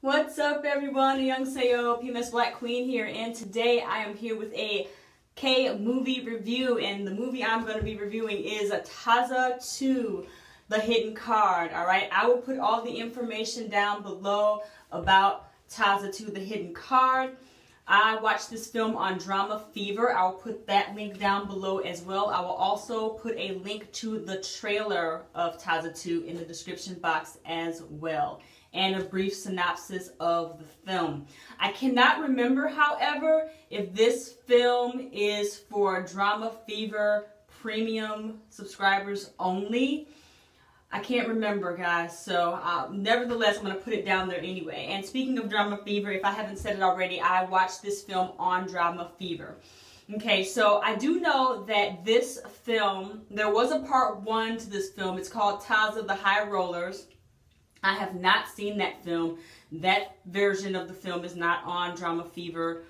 What's up, everyone? Annyeonghaseyo, PMS Black Queen here, and today I am here with a K-movie review, and the movie I'm going to be reviewing is Taza 2, The Hidden Card. Alright, I will put all the information down below about Taza 2, The Hidden Card. I watched this film on Drama Fever. I will put that link down below as well. I will also put a link to the trailer of Taza 2 in the description box as well, and a brief synopsis of the film. I cannot remember, however, if this film is for Drama Fever premium subscribers only. I can't remember, guys, so nevertheless, I'm going to put it down there anyway. And speaking of Drama Fever, if I haven't said it already, I watched this film on Drama Fever. Okay, so I do know that this film, there was a part 1 to this film. It's called Taza the High Rollers. I have not seen that film. That version of the film is not on Drama Fever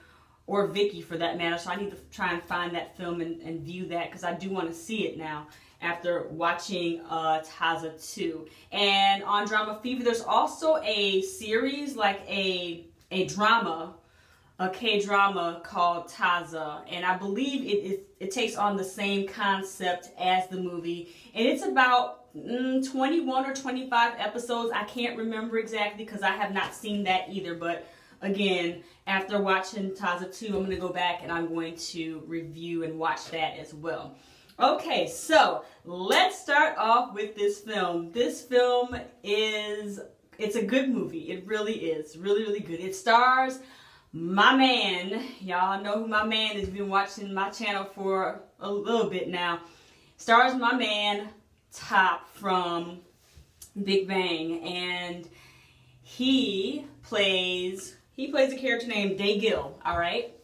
or Viki for that matter, so I need to try and find that film and view that, because I do want to see it now after watching Taza 2. And on Drama Fever, there's also a series, like a drama, a K-drama called Taza, and I believe it takes on the same concept as the movie, and it's about 21 or 25 episodes. I can't remember exactly because I have not seen that either, but again, after watching Taza 2, I'm going to go back and I'm going to review and watch that as well. Okay, so let's start off with this film. This film it's a good movie. It really is. Really, really good. It stars my man. Y'all know who my man is. Been watching my channel for a little bit now. Stars my man, Top from Big Bang, and he plays a character named Dae-gil, alright?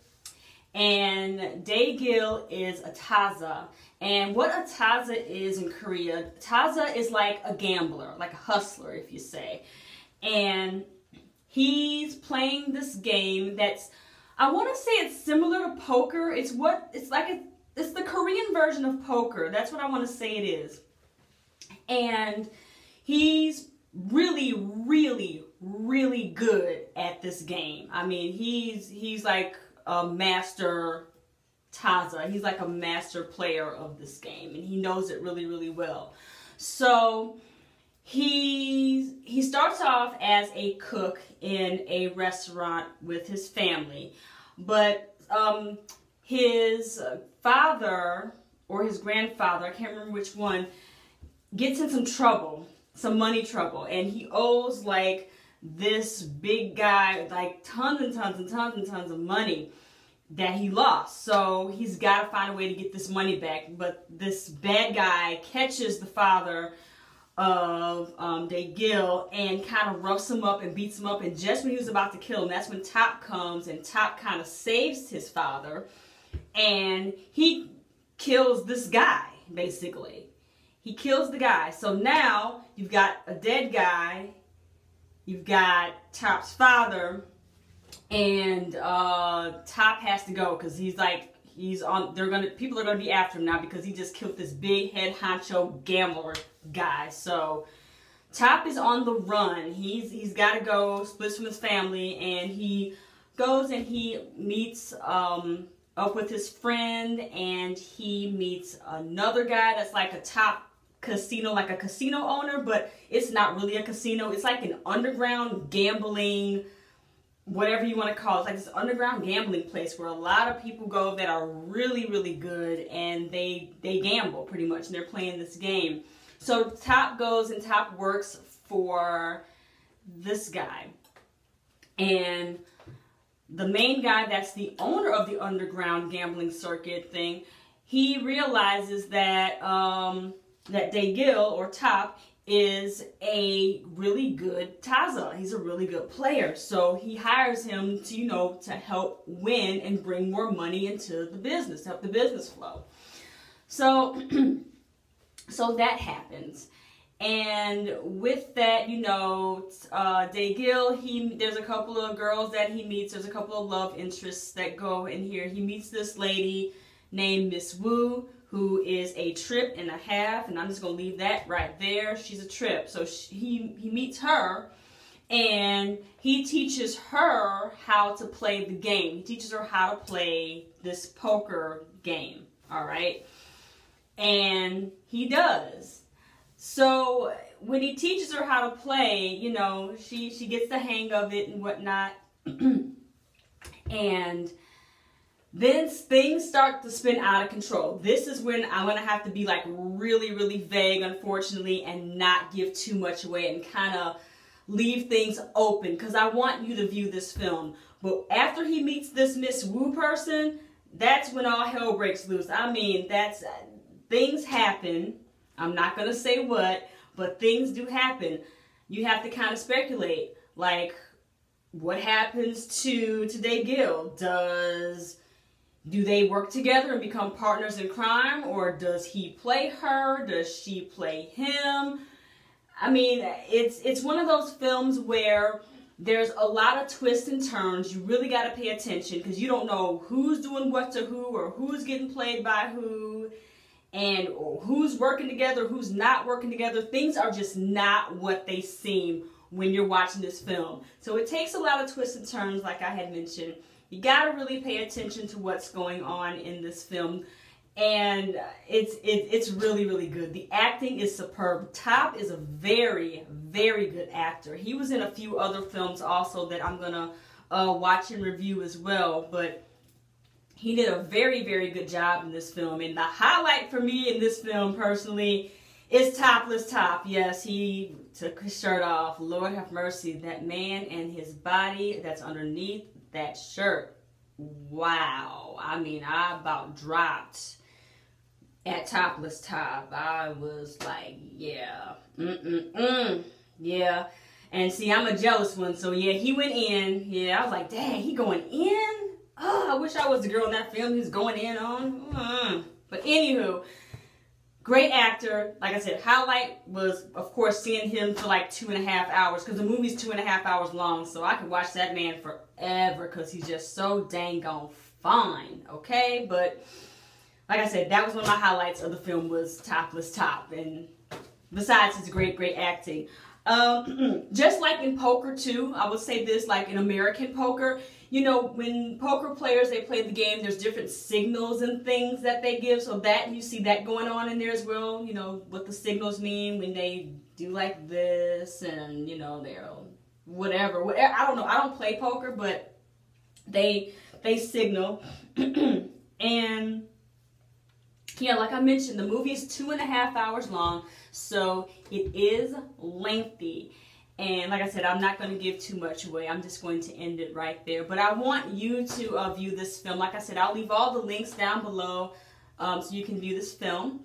And Dae-gil is a Taza. And what a Taza is in Korea, Taza is like a gambler, like a hustler, if you say. And he's playing this game that's, I want to say it's similar to poker. It's the Korean version of poker. That's what I want to say it is. And he's really, really, really good at this game. I mean, he's like a master Taza. He's like a master player of this game, and he knows it really, really well. So he starts off as a cook in a restaurant with his family, but his father or his grandfather, I can't remember which one, gets in some trouble, some money trouble, and he owes like this big guy like tons and tons and tons and tons of money that he lost. So he's got to find a way to get this money back. But this bad guy catches the father of Dae-gil and kind of roughs him up and beats him up. And just when he was about to kill him, that's when Top comes, and Top kind of saves his father, and he kills this guy, basically. He kills the guy. So now you've got a dead guy, you've got Top's father, and Top has to go because people are gonna be after him now because he just killed this big head honcho gambler guy. So Top is on the run. He's got to go, splits from his family, and he goes and he meets up with his friend, and he meets another guy that's like a top casino, like a casino owner, but it's not really a casino. It's like an underground gambling, whatever you want to call it. It's like this underground gambling place where a lot of people go that are really, really good, and they gamble pretty much, and they're playing this game. So Top goes and Top works for this guy, and the main guy that's the owner of the underground gambling circuit thing, he realizes that that Dae-gil, or Top, is a really good Taza. He's a really good player. So he hires him to, to help win and bring more money into the business, help the business flow. So, so that happens. And with that, Dae-gil, there's a couple of girls that he meets. There's a couple of love interests that go in here. He meets this lady named Miss Woo, who is a trip and a half, and I'm just going to leave that right there. She's a trip. So he meets her, And he teaches her how to play the game. He teaches her how to play this poker game, all right? And he does. So when he teaches her how to play, you know, she gets the hang of it and whatnot. And then things start to spin out of control. This is when I'm going to have to be like really, really vague, unfortunately, and not give too much away and kind of leave things open because I want you to view this film. But after he meets this Miss Wu person, that's when all hell breaks loose. I mean, things happen. I'm not going to say what, but things do happen. You have to kind of speculate. Like, what happens to Taye Gil? Do they work together and become partners in crime? Or does he play her? Does she play him? I mean, it's one of those films where there's a lot of twists and turns. You really got to pay attention because you don't know who's doing what to who or who's getting played by who and who's working together, who's not working together. Things are just not what they seem when you're watching this film. So it takes a lot of twists and turns, like I had mentioned. You got to really pay attention to what's going on in this film. And it's really, really good. The acting is superb. Top is a very, very good actor. He was in a few other films also that I'm going to watch and review as well. But he did a very, very good job in this film. And the highlight for me in this film, personally, is Topless Top. Yes, he took his shirt off. Lord have mercy. That man and his body that's underneath that shirt. Wow. I mean, I about dropped at Topless Top. I was like, yeah. Yeah. And see, I'm a jealous one. So, yeah, he went in. Yeah, I was like, dang, he going in? Oh, I wish I was the girl in that film he's going in on. But anywho, great actor. Like I said, highlight was, of course, seeing him for like 2.5 hours. Because the movie's 2.5 hours long. So I could watch that man forever. Because he's just so dang on fine. Okay? But like I said, that was one of my highlights of the film was Topless Top. And besides his great, great acting. Just like in poker too, I would say this, like in American poker, you know, when poker players, they play the game, there's different signals and things that they give. So that, you see that going on in there as well. You know, what the signals mean when they do like this and, you know, they're whatever. I don't know. I don't play poker, but they signal. And yeah, like I mentioned, the movie is 2.5 hours long, so it is lengthy. And like I said, I'm not going to give too much away. I'm just going to end it right there. But I want you to view this film. Like I said, I'll leave all the links down below so you can view this film.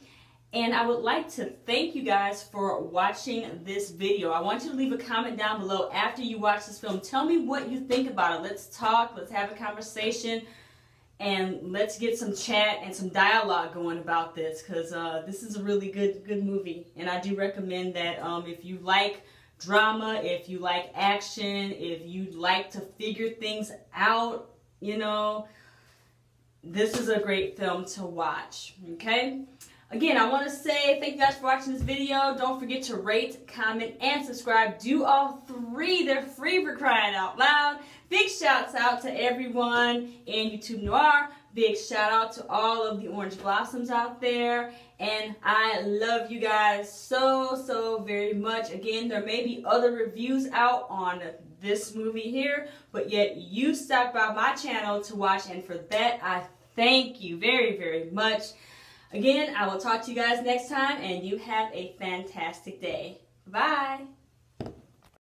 And I would like to thank you guys for watching this video. I want you to leave a comment down below after you watch this film. Tell me what you think about it. Let's talk. Let's have a conversation. And let's get some chat and some dialogue going about this, because this is a really good movie. And I do recommend that if you like drama, if you like action, if you like to figure things out, you know, this is a great film to watch, okay? Again, I want to say thank you guys for watching this video. Don't forget to rate, comment, and subscribe. Do all three. They're free for crying out loud. Big shouts out to everyone in YouTube Noir. Big shout out to all of the Orange Blossoms out there. And I love you guys so very much. Again, there may be other reviews out on this movie here, but yet you stopped by my channel to watch, and for that I thank you very much. Again, I will talk to you guys next time, and you have a fantastic day. Bye.